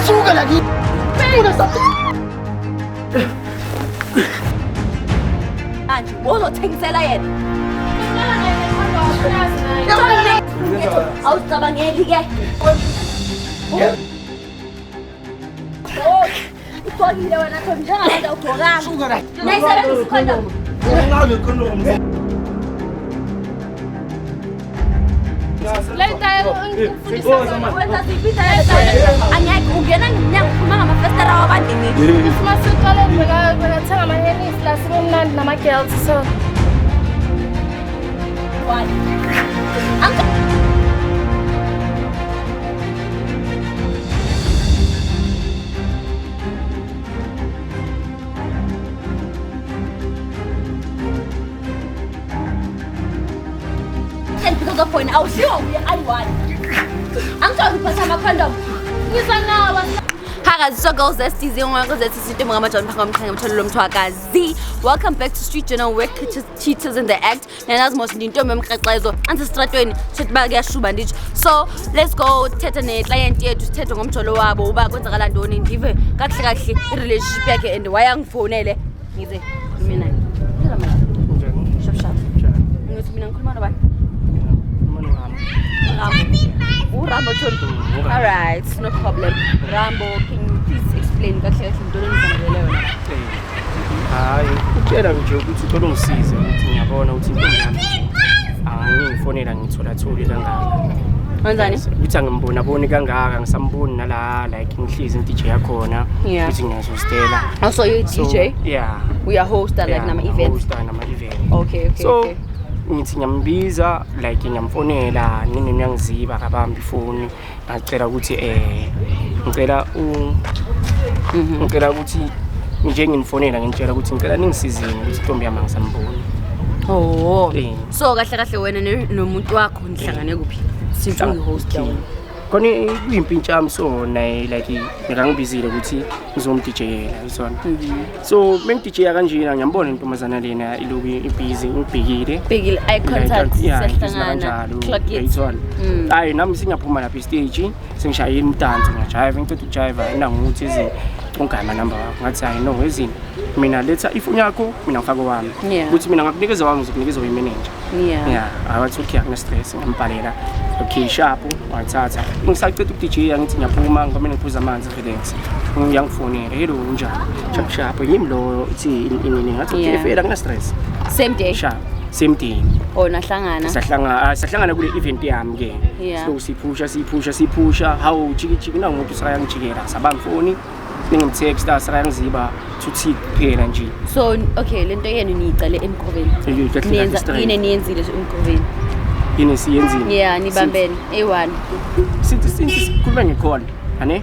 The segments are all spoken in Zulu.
Suka lagi. Udah satu. Anjing, uzothengisela yena. Awucabangeli-ke. Ugqokile wena Thombi, njengamanje awugqokanga. Suka lagi. Nayisebenzisa ikhondom. Ngale condom. Wenza ziphi angeke ungena ngemnyango uphuma ngamafestera wabandini. Masutoleni bekathenga ama-Hennies la sibemnandi nama-girls so because of point awushiwo uye ayi-1 angithola uphatha ama-condom ngizanawa. Hi guys, so girls, that's Tizi and welcome to City Mama John Pangam. Welcome back to Street Journal, where cheaters in the act. And as most into Memkaizo and the Stratwin Chetbaga Shubandich. So let's go Tetane, client here to Teto Mcholoa, Boba, Gotalandon in Diva, Katlaki, relationship and the Wayang phone. He's a minute. Shop shop. Alright, no problem. Rambo, can you please explain hayi utshela nje ukuthi uthola ungisize ukuthi ngiyabona ukuthi intombi yami angiyifonela ngithola-tholi kangaka. Wenzani? Ukuthi angimbonaboni kangaka, ngisamboni nala like ngihlezi i-DJ yakhona ukuthi ngiyazostela. Oh, so you're a DJ? Yeah. We are host at like nama-event? Host nama-event. Okay. So ngithi ngiyambiza like ngiyamfonela nini ngiyangiziba kabambi ifoni ngicela ukuthi ngicela ukuthi nje nginifonela ngitshela ukuthi ngicela ningisizini ukuthi intombi yami angisamboni. Oh. So kahle wena nomuntu wakho nihlangane kuphi? Since uyi-host yawona. Khona kuyimpintshami so naye like ngangibizile ukuthi ngizomdijeyela yisona. So mengidijaya kanjena ngiyambona intombazana lena iloku ibhizi ngibhekile eye contact sehlangana clock it yisona. Hayi nami singaphuma lapha stage sengishaya imdanso ngiyajive ngicela ukujive nangukuthi izinto ungama number wakho ngathi hayi no ezini mina letha ifoni yakho mina ngifaka wami ukuthi mina ngakunikeza wami ngizokunikeza uyimanager. Awathi okay akuna stress ngambhalela okay sharp wathatha ngisacela ukudijaya ngithi ngiyaphuma ngoba mina ngiphuza amanzi relax ngiyangifonela hello njani sharp yimi lo ithi inini ngathi okay fela akuna stress same day sharp same day sahlangana kule event yami ke so siphusha how jiki nangomuntu sayangijikela sabanga phone ningimtext sayangiziba tuthi kuphela nje. So okay lento yenu niyicale emkhoveni niyenzile emkhoveni yini siyenzile nibambene A1 sithi sikhuluma ngecall ane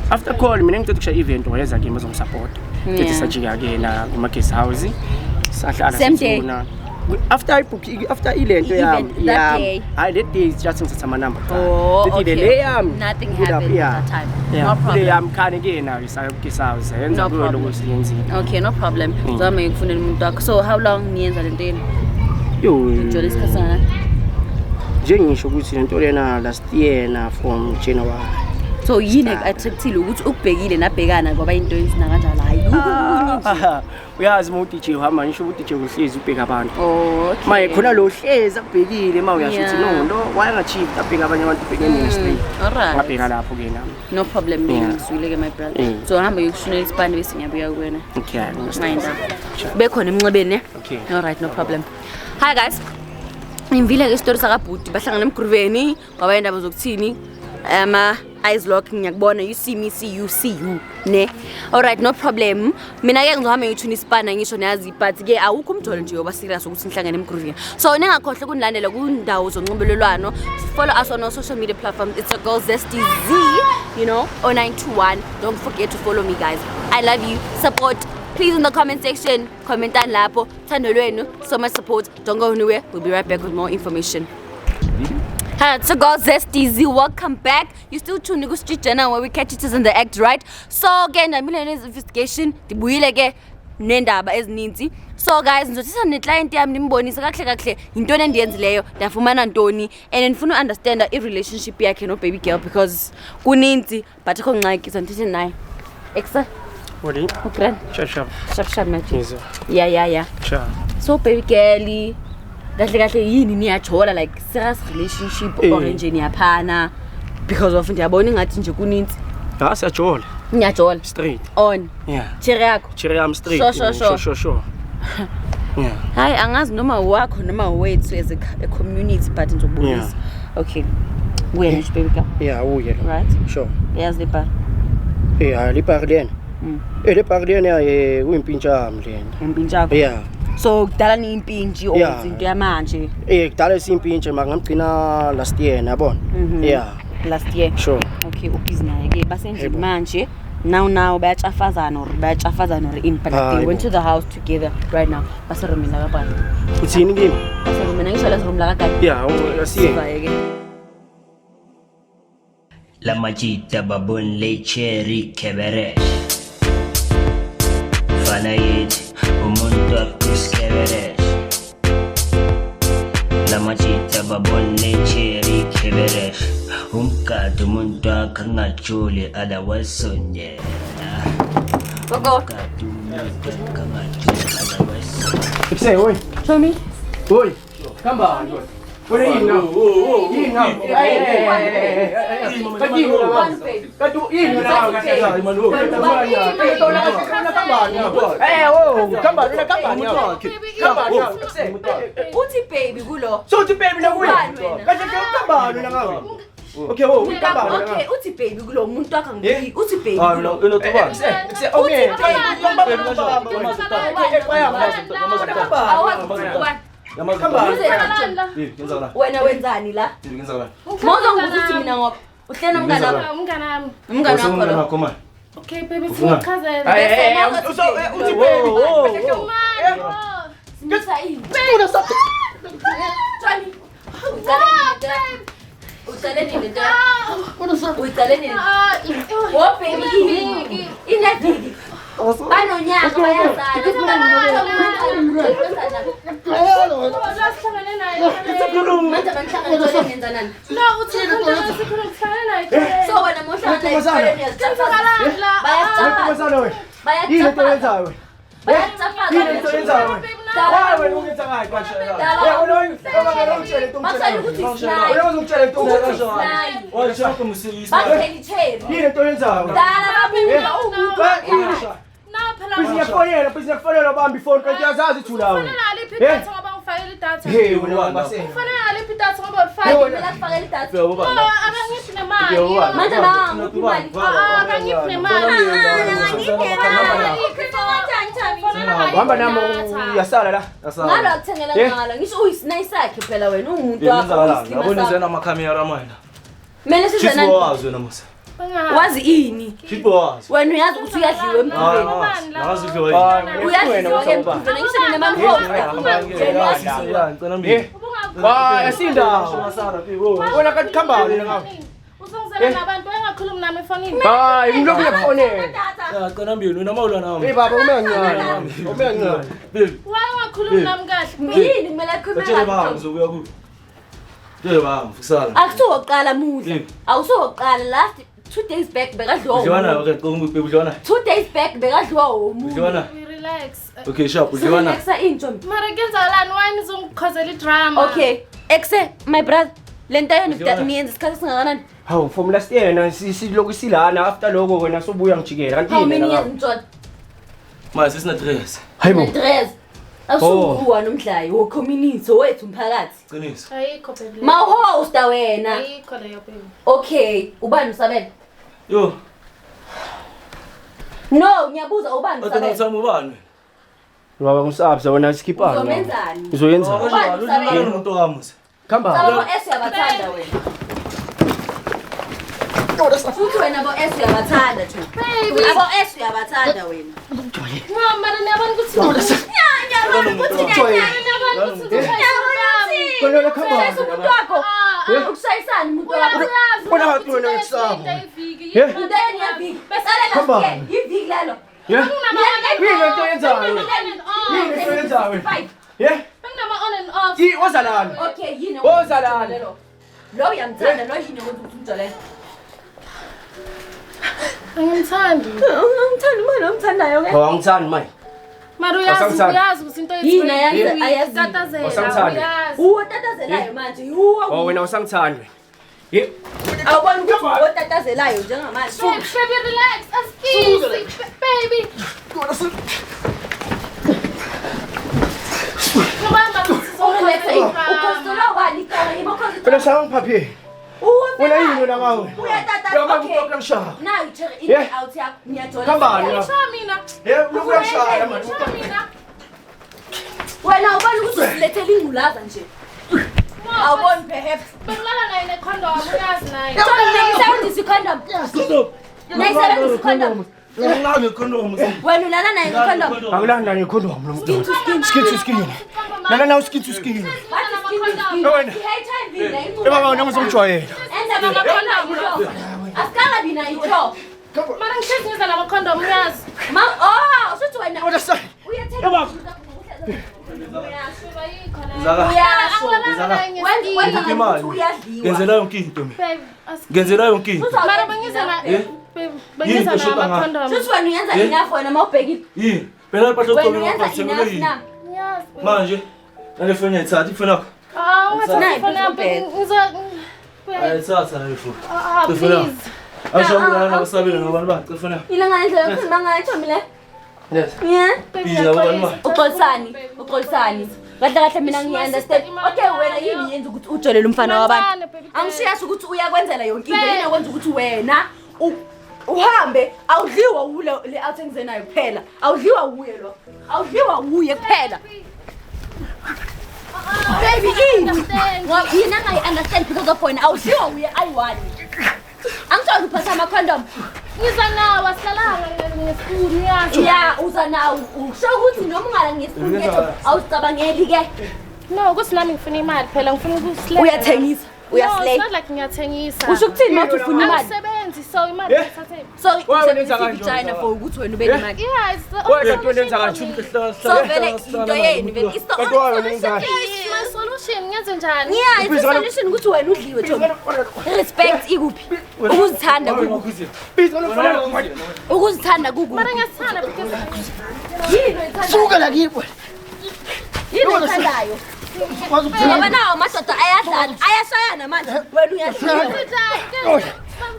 after call mina ngicela ukushaya event wayeza ke bazongisupport ngithi sajika ke na kuma guest house sahlala sifuna after ilento yami that day is just ngithatha ama number okay le yami nothing happened at that time no problem le yami khane ke na isayokisa yenza kulo lokusiyenzile. Okay, no problem zama ngikufunela umuntu wakho. So how long niyenza lento yini? Jolly isikhatsana nje ngisho ukuthi lento lena last year na from January. So yini attractile ukuthi ukubhekile nabhekana ngoba into yenzina kanjalo hayi uyazi uma uDJ uhamba ngisho uDJ uhlezi ubheka abantu. Okay. Maye khona lo hlezi akubhekile uma uyasho ukuthi no wayangachief abheka abanye abantu ubhekene straight. Alright. Ngabheka lapho ke nami. No problem ngizwile ke my brother. So hamba yokushonela isipande bese ngiyabuya kuwena. Okay. Bekhona emnxebeni. Okay. Alright, no problem. Hi guys. Ngimvile ke story sakabhuti bahlangana emgruveni ngoba indaba zokuthini eyes lock ngiyakubona you see me see you ne. Alright, no problem. Mina ke ngizohamba ngithuna isipana ngisho nayazi but ke awukho umjolo nje yoba serious ukuthi nihlangane emgruveni. So ningakhohle kunilandela kundawo zonxibelelwano. Follow us on our social media platforms. It's a girl Zesty Z, you know, 0921. Don't forget to follow me guys. I love you. Support please in the comment section. Comment down lapo. Thando lwenu. So much support. Don't go anywhere. We'll be right back with more information. Hi, it's a girl Zesty Z. Welcome back. You still tuning to Street Journal where we catch it in the act, right? So again, the millionaire's investigation. Dibuyile ke nendaba ezininzi. So guys, ngizothetha neclient yami nimbonise kahle intoni endiyenzileyo, ndafumana ntoni, and ndifuna understand i-relationship yakhe no baby girl because kuninzi but akho ngxaki sondithethe naye. Exa Wodi. ukran Shap. shap manje. Yes. Yeah. Cha. So baby girl kahle yini niyajola like serious relationship or nje niyaphana because of ndiyabona ngathi nje kuninzi. Ha siyajola. Niyajola Straight. on. Yeah. Chere yakho. Chere yami straight. Sure. Yeah. Hayi angazi noma wakho noma wethu as a community but ngizobonisa. Okay. Wena nje baby girl. Yeah, uye lo. Right? Sure. Yes lipa. Le parlene. Le parlene uyimpintsha yami lena. Impintsha yakho. Yeah. So kudala ni impintshi or izinto yamanje. Kudala isimpintshe mangigcina last year yabona. Yeah. Last year. Sure. Okay, ubhizi naye ke basendlini manje. Now bayachafazana or in but they went to the house together right now. Basarumina kapani. Uthini kimi? Basarumina ngisho la rumla kakani. Yeah, asiye. La majita babun le cherry kebere Fanayit umuntu akuskebere La majita babun le cherry kebere Umkadu umuntu akangajuli ala wasonye Go. Kadu umuntu akangajuli ala wasonye Say, oi. Show me. Oi. Come on. What are you now? You now. Uthi baby kulo. So uthi baby nakuwe. Kaje kambani na ngawe. Okay, wo, kambani. Okay, uthi baby kulo umuntu akangiyi. Uthi baby. Ah, no, no, tuba. Okay. Wena wenzani la? Mozo ngukuthi mina ngoba uhlena umngane wakho. Okay, baby, it's my cousin. Kuziyafonela bambi phone kanti yazazi thula wena. Hey wena base. Hamba nami uyasala la. Ngalo akuthengela ngalo ngisho uyisinayisakhe phela wena umuntu Yabona izena amakhamera manje. Mele size Chifu nani wazi wena musa. wazi ini Chifu wazi. wena uyazi ukuthi uyadliwa emphweni Nazi udliwa yini? uyadliwa emphweni ngisho nema Ngicela mbi. Yasinda. Wena kanti khamba wena ngawe. Uzongizela nabantu engakhulumi nami efonini. Hayi ngilokhu yakufonela. Ngicela mbi wena mawula nami. Hey baba umengincane. Umengincane. Baby. Why ungakhulumi nami kahle? yini kumele Batshele baba akhuluma uzokuya ku. Tshele baba mfisala. akusoqala muhle awusoqala last 2 days back bekadliwa Udliwana okay qonga baby udliwana. 2 days back bekadliwa umuntu Udliwana. Relax. Okay sharp udliwana. Alexa into Mara kenzakalani why nizongikhozela idrama? okay exe my brother lento yona niyenza isikhathi singakanani Hawu from last year na silokhu silana after lokho wena sobuya ngijikela kanti how yini many la. years mntwana Manje sisina 3 years. Hayibo. Andres awusuwa nomdlayi wo community wethu umphakathi Qiniso. Ayikho baby. ma host wena Ayikho leyo baby. okay ubani usabela Yo, no ngiyabuza ubani kodwa usabela ngithamba ubani? Baba ngusabza wena sikhipana. uzomenzani Uzoyenza. Yini umuntu wami? Khamba. Sabo S yabathanda wena futhi wena bo S yabathanda tu abo S yabathanda wena No, mara niyabona ukuthi Khona khamba. umuntu wakho ukushayisana umuntu wakho Bona wena wena kusaba. Ndeni yaviki. Khamba. Iviki lalo. Yeah? Yini into yenzayo? Yini into yenzayo? Yeah? Benginama-on and off. Ozalani? Okay, yini Ozalani? lo uyamthanda lo yini ukuthi umjolela Angimthandi. ungamthanda manje omthandayo ke Awangithandi manje. Mara Wasamthanda. uyazi ukuthi into Yini ayazi tatazela. Wasamthanda. Uyazi. uwo tatazelayo manje uwo Oh wena usangithandi. Yeah. awubona ukuthi uwo tatazelayo njengamanje Baby, relax. Excuse. Baby. ukhostola ubani kala imokhozi Wena sawangiphaphile. Wena yini wena ngawe? uyatata okay Ngishaya. now check in Yeah. out yakho ngiyajola Kambani la? Ngisho mina. Yeah, uyashaya manje. Ngisho mina. wena ubani ukuthi usilethele ingculaza nje awuboni perhaps Bengilala naye necondom. Uyazi naye. nayisebenzisa icondom nayisebenzisa icondom Ungazi ngekondom. wena ulala naye ngicondom Angilanda ngekhondom lo muntu. skin to skin Skin to skin. Lana nawo skin to skin. Wena. Baba wena ngizomjwayela. asikangabi nayo ito Mara ngishezi ngiza nama-condom. Uyazi. usuthi wena Wena sa. uyathenga Ngenzela yonke into mina. Babe, as- Ngenzela yonke into. Mara bengiza na- Yeah. babe, bengiza Yini eshoda nama-condom. suthi wena uyenza enough wena ma ubhekile Yini? Phela lapha wena ugqoke uyenza ngapha enough yini? na Uyazi, babe. Manje nale phone yayithatha ifone yakho. Ungathatha Nayi, ifoni yami, babe. ngiza- babe. Ayithatha nayo ifone. Please. Ashawula nabasabile nabantu bakhe ifone yakho. ile ngandlela yokukhuluma ngayo Tommy le Yes. yeah Babe, Biza abantu ngiyaxolisa. uxolisani uxolisani kahle kahle mina ngiyi-understand okay wena yini yenza ukuthi ujolela umfana wabantu Mancane, baby, babe. angishiyazi ukuthi uyakwenzela yonke into yini akwenza ukuthi wena uhambe awudliwa wule le out engizenayo kuphela awudliwa wuye lo awudliwa wuye kuphela baby ini yini angayi-understand because of wena awudliwa wuye ayi-one angitshona uphatha ama-condom Ngiza nawo, asilalanga ngesifuni, uyazi. ya uza nawo usho ukuthi noma ungala ngesifuni kethu awuzicabangeli-ke No, ukuthi nami ngifuna imali phela, ngifuna ukuslay. uyathengisa No, uyaslay it's not like ngiyathengisa. usho ukuthini mawuthi ufuna imali Angisebenzi, so imali Yeah. ngiyithathe. so Wewe wenza kanjani? usebenzisa for ukuthi wena ube nemali Yeah, it's the Wewe only into yenza solution kanjani? for me. so vele into yenu vele it's the Kanti wewe only wenza solution kanjani? It's my solution, ngenze njani? yeah it's a solution ukuthi wena udliwe Tommy respect ikuphi ukuzithanda kukuphi Biza lo mfana. ukuzithanda kukuphi Mara ngiyasithanda because yini oyithandayo Suka la kibo. yini oyithandayo ngoba nawo amadoda ayadlala ayashayana manje wena uyadliwa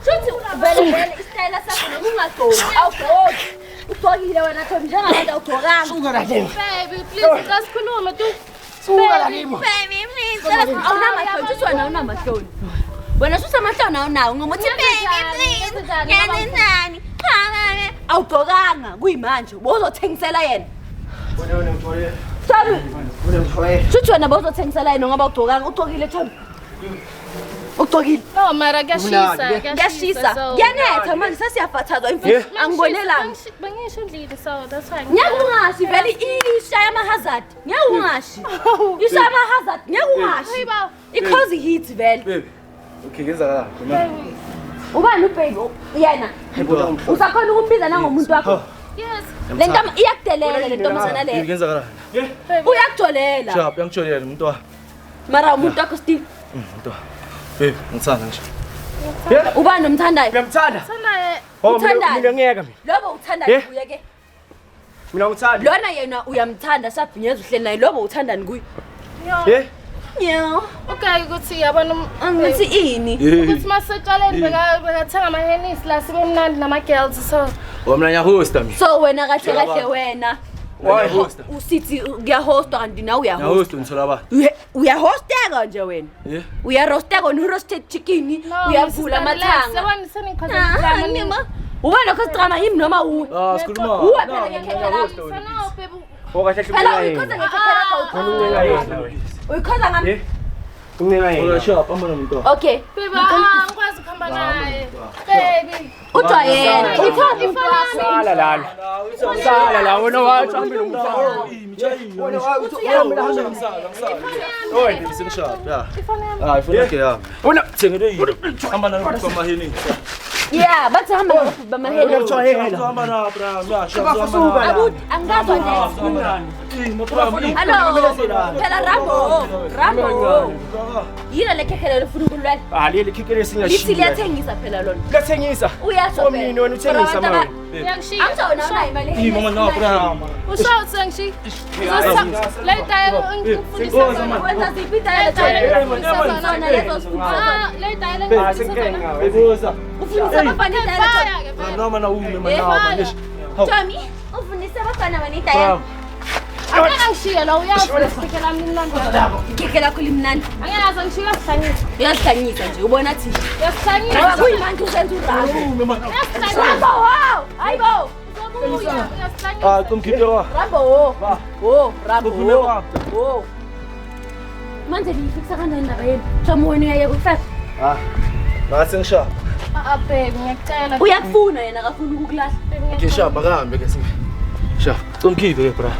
Shuthi vele isitayela sakho noma ungagcoki awugcoki ugcokile wena Tommy njengabantu awugcokanga Suka la kibo. baby, please, ngasikhuluma tu. Suka la kibo. baby please awunamahloni shuthi wena awunamahloni wena shuthi amahloni awunawo ngoba uthi baby please ngenzenani awugcokanga kuyimanje bowuzothengisela yena Wena ngithoye. Tommy Wena ngithoye. shuthi wena bowuzothengisela yena ngoba ugcokanga ugcokile Tommy ugcokile No, mara kuyashisa, kuyashisa so- kuyanetha manje sesiyafathazwa imfuthi angibonelanga Bengisho endlini, so that's fine. ngeke ungashi vele ishaya ama-hazard ngeke ungashi ishaya ama-hazard ngeke ungashi Hey, babe. i-cause hit vele Baby. Okay, ngenzakala. Baby. ubani ubheki yena usakhona ukumbiza nangomuntu wakho Yes. le nto iyakudelela le ntombazana leyo Ngenzakala. uyakujolela Chap, yangijolela umuntu wa. mara umuntu wakho still Umuntu wa. Baby, ngitsanda nje. ubani nomthandayo Ngiyamthanda. Sana, Oh Uthandani? mina ngiyeka mina. lobo uthandani Yeah. kuye ke Mina ngithanda. lona yena uyamthanda sabhinyeza uhleli naye lobo uthandani kuye Yeah. yeah okay, ukuthi yabona angithi ini ukuthi masetshaleni bekathenga amahenisi la sibe mnandi nama-girls, so Wamla ngiyahosta mina. so wena kahle kahle wena Ngiyahosta. usithi kuyahostwa kanti nawe uyahosta Ngiyahosta ngithola abantu. uyahosteka nje wena Yeah. uyarosteka no-roasted chicken uyavula amathanga ubona kho sidrama yimi noma uwe Ah, sikhuluma. uwe phela ngekhekhe lakho Okahle phela hlupha uyikhoza yena. ngekhekhe lakho Ungenga yena wena. uyikhoza ngami Yeah. Ungenga Ola yena. shop ambona umuntu wa. okay ngikwazi ukuhamba naye, baby. udwa yena Ngithathe ifoni yami. Sala lana. Sala la wena wathi ambe nomfana. Wena wathi uhambe la Oy, ngisengishop. Yeah. Ifoni yami. Ah, ifuna ke ya. Wena Thengele yini? Hamba nalo kwa mahini. Yeah, bathi hamba bamaheli. Uyahamba na bra. Abut angazwa nje. Hello. Phela Rambo. Yila lekhekele lefuna ukulwela. Leli khekele singashiya. Lithi liyathengisa phela lona. Kuyathengisa. Uyasho phela. Omnini wena uthengisa manje. Ngiyakushiya. Angizona nayo imali. Mama na bra. Ushawu sengishi. Later ngifundisa zona. Wenza ziphi idayela lezo sifuna. Later Senkenga. Bebuza. Ufundisa abafana idayela. Noma na ume mana ngish. Tommy, ufundisa abafana bani idayela. Angeke ngishiye lo uyazi usikhela mnandi. Ikhekhe lakho limnandi. Angeke ngishiye sihlanyisa. Uyazihlanyisa nje ubona thina. Yasihlanyisa. Ngoba kuyimanje usenza uRambo. Rambo wow! Hayibo. Kumkhiphe wa. Rambo. Rambo. Kuphuma wa. Manje niyifikisa kanjani indaba yenu? Tommy wena uyaye kufesa. Ngase ngisha. Babe ngiyacela. Uyakufuna yena akafuna ukukulahla. Ngisha bakambe ke singi. Sha. Kumkhiphe ke bra.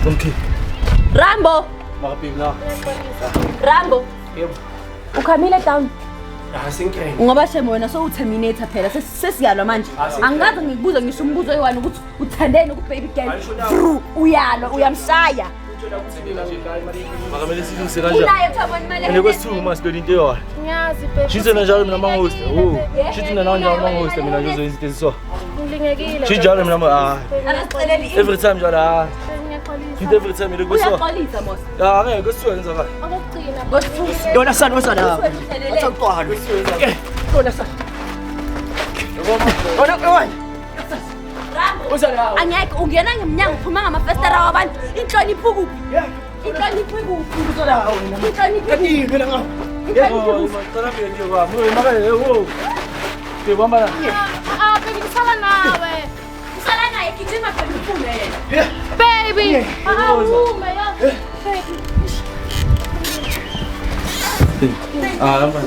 Kumkhiphe. Rambo. Makaphi na. Rambo. Yebo. Ukhamile down. Senkenga. Ngoba shemo wena so uterminator phela sesiyalwa manje. Angikaze ngikubuze ngisho umbuzo oyiwani ukuthi uthandeni ku-baby girl. Uyalwa uyamshaya. Makamele silungise kanjani? Unayo Thobani imali. Ene kwesithuku masibeli into yona. Ngiyazi babe. Shithe njalo mina mangohost. Shithi mina njalo mangohost mina ngizoyenza izinto eziso. Ngilingekile. Shithi njalo mina Anasiceleli. every time njalo Ngiyaxolisa. Shithi every time ile kweso. Uyaxolisa mos. Ngeke kwesiwe yenza kahle. Okugcina. Ngosifusi. Yona sana wasana. Uthelele. Awuqwala. Yona sana. Ona. Usala. Angeke ungena ngemnyango uphuma ngamafestera wabantu. Inhlonipho kuphi? Inhlonipho kuphi? Usala. Inhlonipho. Kanini wena nga. Yebo, mara pia ndio kwa. Mwe mara yebo. Ke bamba na. Babe ngisala nawe. Usala naye gijima phela uphume yena. Baby. Ume ya. Hamba.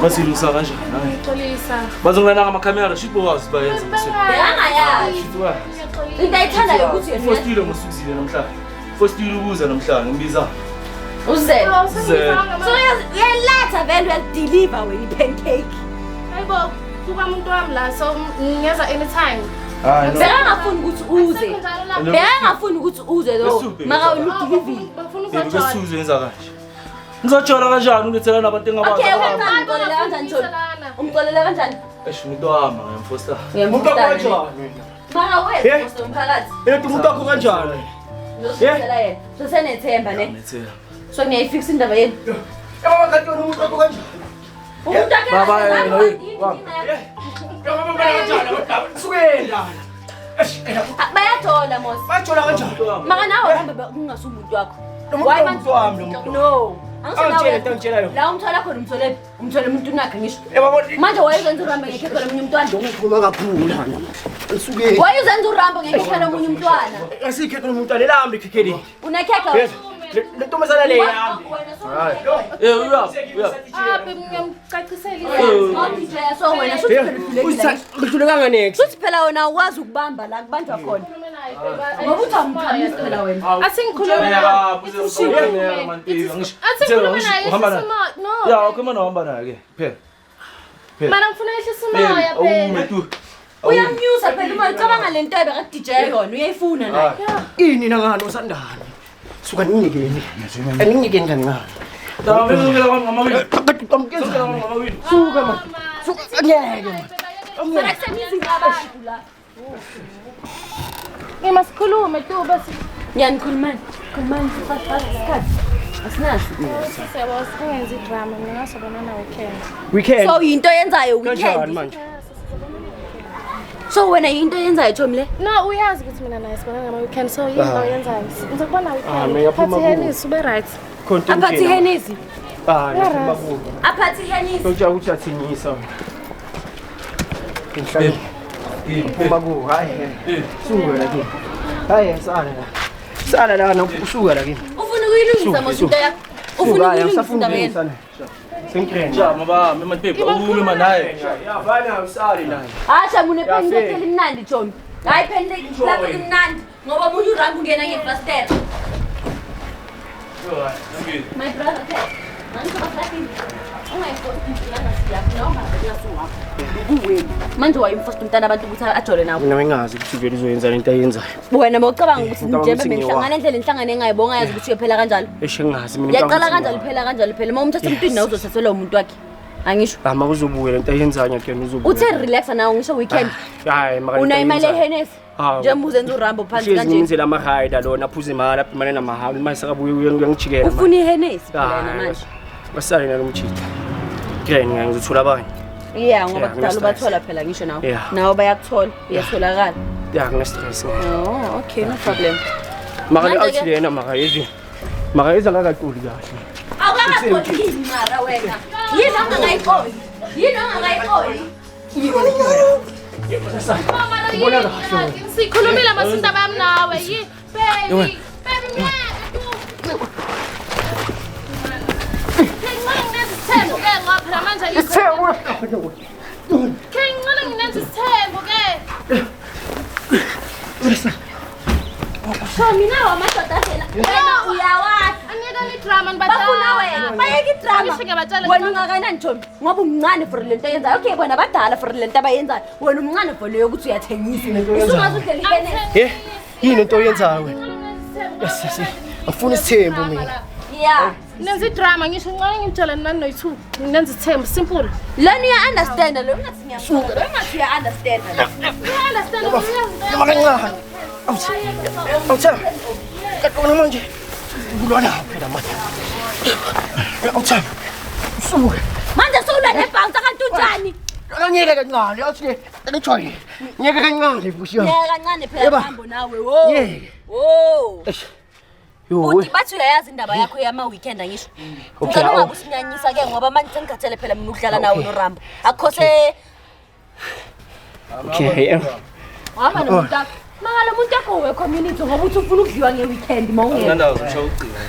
Basilungisa kanjani? Ngixolisa. Bazongena ngamakhamera shipo wazi bayenza mse. Beyangayazi. Shitwa. Into ayithandayo ukuthi yena Fostile musukuzile namhlanje. Fostile ubuza namhlanje ngibiza. uzele. Uzele. So uyaletha vele uyadeliver wena i-pancake. Hayibo, kuba umuntu wami la so ngiyeza anytime. Hayi no. Bekangafuni ukuthi uze. Bekangafuni ukuthi uze lo. Maka wena udilivile. Bafuna Yebo ukuzojola. kwesizwe yenza kanje. Ngizojola kanjani ulethela nabantu engabazi. Okay, umxolele kanjani Tholi? Umxolele kanjani? Eish umuntu wami ngiyamfosta. Umuntu wakho kanjani? Maka wena umphakathi. Umuntu wakho kanjani? Ngizosela yena. So senethemba ne. Ngithela. So ngiyayifixa indaba yenu. Yabo kanti umuntu wakho kanjani? Umuntu akhe Baba, kanjani? Yabo baba kanjani? Sukela. Bayajola mos. Bajola kanjani? Maka nawe hamba kungasumuntu wakho. Why manje wami lo muntu? No. Angitshela yona. La umthola khona umthole umuntu nakhe ngisho. Yabo Manje wayezenza uRambo ngekhekhe lomunye umntwana. ngoma kakhulu. Sukela. Wayezenza uRambo ngekhekhe lomunye umntwana. Asikhekhe umuntu anelambe ikhekhe. Unekhekhe. Le ntombazana le yami. Uya. Babe ngiyamcacisela DJ so wena suthi phela uhlulekile. Uhlulekanga next. Suthi phela wena ukwazi ukubamba la kubanjwa khona. Ngoba uthi amkhamisi phela wena. Asingikhulume no. Ya, ukhuluma nohamba naye ke. Phela. Mana ngifuna ehlisa umoya phela. tu. Uyamnyusa phela uma ucabanga le nto ebeka DJ yona uyayifuna naye. Ini nangani usandani? Suka ningikeni. Ningikeni kancane. Ngizongela kwami ngamawili. Amkezela Ngamawili. suka man. Suka ngeke man. Phela kusemizi ngabantu la. Ngimasikhulume tu bese. Ngiyanikhulumani. Khulumani fast isikhathi. Asinaso. Siyabona singenzi drama mina ngasobona weekend. Weekend. So into yenzayo Kanjani weekend. manje? So wena into yenzayo Tommy le? No, uyazi ukuthi mina naye sibona ngama weekend so yini oyenzayo? Ngizokubona weekend. mina yaphuma Phathi Hennis ube right. Content. Aphathi Henisi. Yaphuma kubo. Aphathi Henisi. Ngitshela ukuthi athinyisa. Inhlali. Yaphuma kubo. Hayi. Suka la kimi. Hayi sala la. Sala la usuka la kimi. Ufuna ukuyilungisa mos into yakho. Ufuna ukuyilungisa indaba yenu. sana. Sengikhrena. Jama ba, mama pepe, ume manaye. Ya bana usali naye. Hasha mune pancake elimnandi Tommy. Hayi pancake lapho elimnandi ngoba umuntu uRambo ungena ngefastela. My brother. manje wayemfosta umntana abantu ukuthi ajole nawo mina ngingazi ukuthi vele izoyenza lento ayenzayo wena mawucabanga ukuthi njebe benhlangana endlela enhlangane engayibonga yazi ukuthi uyophela kanjalo eshe ngingazi mina yaqala kanjalo phela uma umthatha emntwini nawe uzothathelwa umuntu wakhe angisho ama kuzobuya lento ayenzayo ngiyakhe uzobuya uthe relax nawo ngisho weekend hayi maka una imali eHennessy njengoba uzenza uRambo phansi kanje ngizenzela amahayida lona aphuze imali lapha imali namahawu mase sakabuye uyangijikela ufuna iHennessy phela manje basale nalomchitha ke ngizothola abanye ngoba kudala ubathola phela ngisho nawo bayakuthola uyatholakala ngine stress oh okay no problem maka le awuthilena maka yezi maka yeza ngakaquli kahle awukaqoli mara wena yini ongayikoli sikhulumile masindaba yami nawe baby mina wamadoda phela wena uyawazi bafuna wena bayeke idrama wena ungakanani Ntombi ngoba umncane for lento ayenzayo okay bona badala for lento abayenzayo wena umncane for leyo ukuthi uyathengisa usungaze udlela iHennessy yini into oyenzayo wena yes afuna isithembu mina nenza idrama ngisho ngicela ngimtshela nani noyithu nenza isithembu simple lona uya understand lo ungathi ngiyasuka lo ungathi uya understand noma kancane awutha kakona manje ngilwana phela manje awutha usuke manje sowula nebhanki kanti unjani ngeke kancane awuthi ngithoye ngeke kancane bushiya ngeke kancane phela hambo nawe wo uthi bathi uyayazi indaba yakho yama weekend angisho ngicela ungabusinyanyisa ke ngoba manje sengikhathele phela mina ukudlala nawe noRambo akhose okay hamba nomuntu wakho makala umuntu wakho we community ngoba uthi ufuna ukudliwa ngeweekend mawungena Ngandawo usho ucinga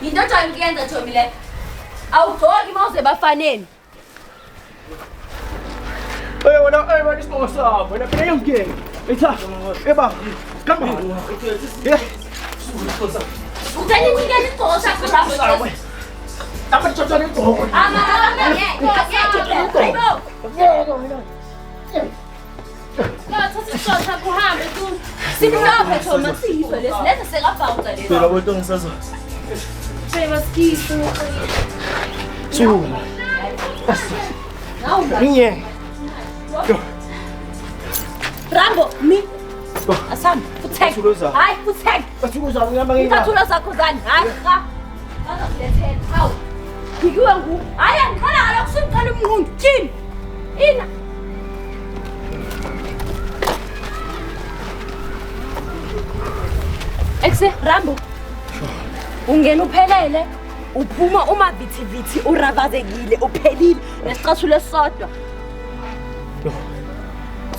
into njani kuyenza Ntombi le awuzoki mawuze bafaneni wena isiphosa wena phela yongeke etha eba come on uthani ngingena igqoko sakho lapho apa tshotsa igqoko simhlophe Thoma siyizwe lesi sekabhawuza lesi phela bonto ngisazo Inye. Rambo, mi. Asam, futek. Hayi, futek. Bathukuza ngihamba ngeke. Ngathola zakho zani? Hayi cha. Bazokulethela. Hawu. Ngikiwe ngu. Hayi angikhala ala kusimqala umnqundu. Thini? Ina. Exe Rambo. Ungena uphelele. Uphuma uma vithi uravazekile uphelile nesicathulo sodwa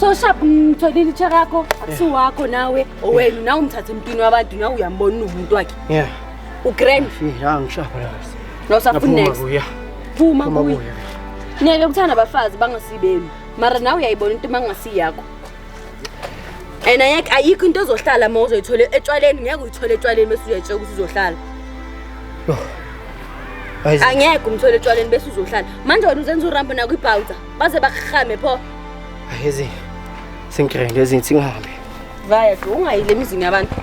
so sharp ngitholile ichara yakho akusiwakho nawe owena na umthathe emntwini wabantu na uyambona umuntu wakhe uGrand ngishapha la no safuna next phuma kuyi neke kuthana abafazi bangasibeli mara nawe uyayibona into mangasiyakho ayikho into ozohlala uma uzoyithola etshwaleni ngeke uyithole etshwaleni bese uyayitshela ukuthi uzohlala angeke umthole etshwaleni bese uzohlala manje wena uzenza uRambo na kwibhawuza baze bakhame pho ayezi singirende ezinthi ngihambe vaya ungayile emizini yabantu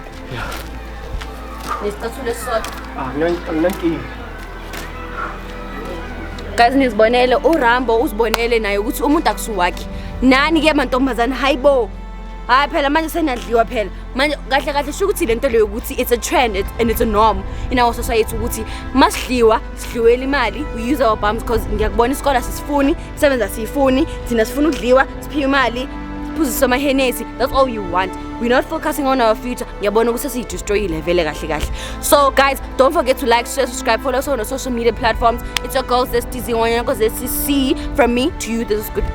nesicathulo esisodwa nginankinga guys nizibonele uRambo uzibonele naye ukuthi umuntu akusuwakhe nani ke mantombazana hayibo hayi phela manje senadliwa phela manje kahle kahle sho ukuthi lento leyo ukuthi it's a trend and it's a norm in our society ukuthi masidliwa sidliwela imali we use our bums because ngiyakubona isikole sisifuni isebenza sifuni thina sifuna ukudliwa siphiwe imali siphuzise amaHennessy that's all you want we're not focusing on our future ngiyabona ukuthi siyidestroyile vele kahle kahle so guys don't forget to like share subscribe follow us on our social media platforms it's your girls this TZ1 because this is C from me to you this is good